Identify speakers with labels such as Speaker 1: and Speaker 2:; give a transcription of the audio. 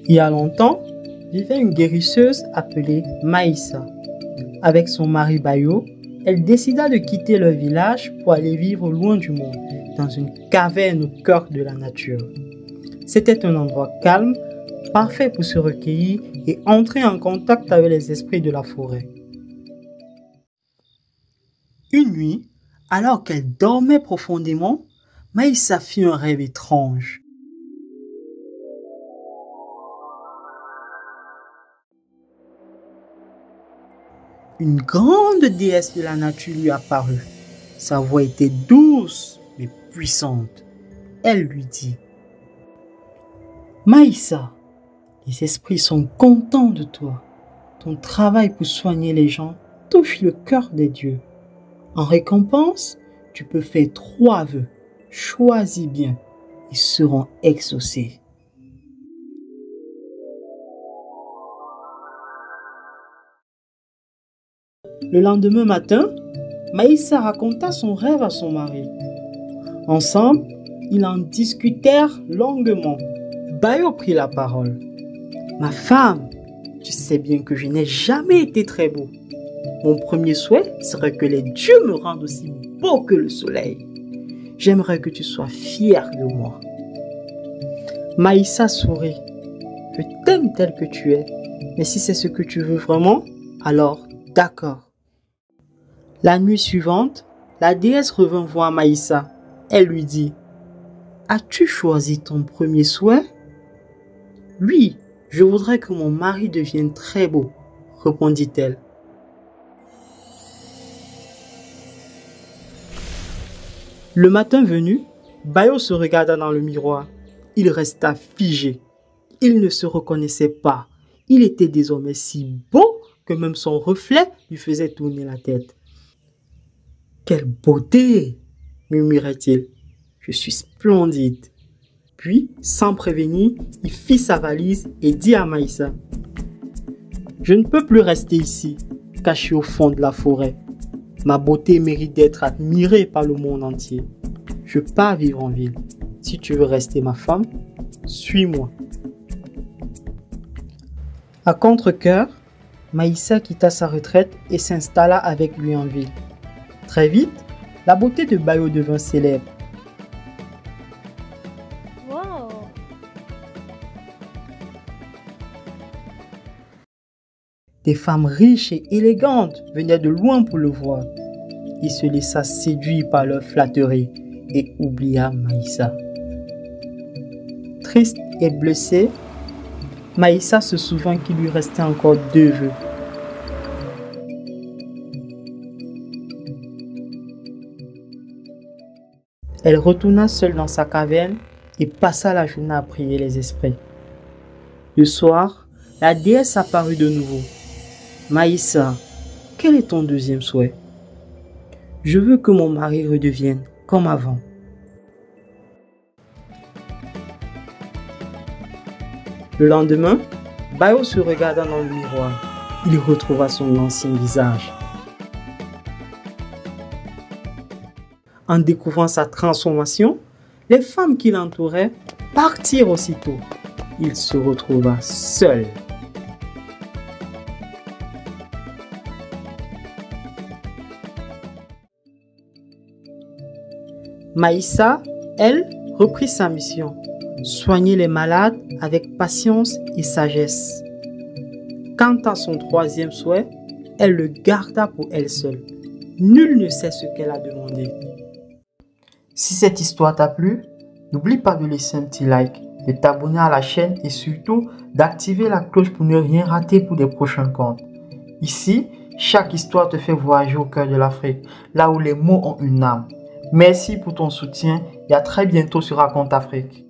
Speaker 1: Il y a longtemps, vivait une guérisseuse appelée Maïssa. Avec son mari Bayo, elle décida de quitter leur village pour aller vivre loin du monde, dans une caverne au cœur de la nature. C'était un endroit calme, parfait pour se recueillir et entrer en contact avec les esprits de la forêt. Une nuit, alors qu'elle dormait profondément, Maïssa fit un rêve étrange. Une grande déesse de la nature lui apparut. Sa voix était douce mais puissante. Elle lui dit: Maïssa, les esprits sont contents de toi. Ton travail pour soigner les gens touche le cœur des dieux. En récompense, tu peux faire 3 vœux. Choisis bien, ils seront exaucés. Le lendemain matin, Maïssa raconta son rêve à son mari. Ensemble, ils en discutèrent longuement. Bayo prit la parole. Ma femme, tu sais bien que je n'ai jamais été très beau. Mon premier souhait serait que les dieux me rendent aussi beau que le soleil. J'aimerais que tu sois fière de moi. Maïssa sourit. Je t'aime tel que tu es, mais si c'est ce que tu veux vraiment, alors d'accord. La nuit suivante, la déesse revint voir Maïssa. Elle lui dit: As-tu choisi ton premier souhait? Oui, je voudrais que mon mari devienne très beau, répondit-elle. Le matin venu, Bayo se regarda dans le miroir. Il resta figé. Il ne se reconnaissait pas. Il était désormais si beau que même son reflet lui faisait tourner la tête. Quelle beauté! Murmurait-il. Je suis splendide. Puis, sans prévenir, il fit sa valise et dit à Maïssa: Je ne peux plus rester ici, caché au fond de la forêt. Ma beauté mérite d'être admirée par le monde entier. Je pars vivre en ville. Si tu veux rester ma femme, suis-moi. À contre-cœur, Maïssa quitta sa retraite et s'installa avec lui en ville. Très vite, la beauté de Bayo devint célèbre.
Speaker 2: Wow.
Speaker 1: Des femmes riches et élégantes venaient de loin pour le voir. Il se laissa séduire par leur flatterie et oublia Maïssa. Triste et blessée, Maïssa se souvint qu'il lui restait encore 2 vœux. Elle retourna seule dans sa caverne et passa la journée à prier les esprits. Le soir, la déesse apparut de nouveau. Maïssa, quel est ton 2e souhait? Je veux que mon mari redevienne comme avant. Le lendemain, Bayo se regarda dans le miroir. Il retrouva son ancien visage. En découvrant sa transformation, les femmes qui l'entouraient partirent aussitôt. Il se retrouva seul. Maïssa, elle, reprit sa mission: soigner les malades avec patience et sagesse. Quant à son 3e souhait, elle le garda pour elle seule. Nul ne sait ce qu'elle a demandé. Si cette histoire t'a plu, n'oublie pas de laisser un petit like, de t'abonner à la chaîne et surtout d'activer la cloche pour ne rien rater pour les prochains contes. Ici, chaque histoire te fait voyager au cœur de l'Afrique, là où les mots ont une âme. Merci pour ton soutien et à très bientôt sur Raconte Afrique.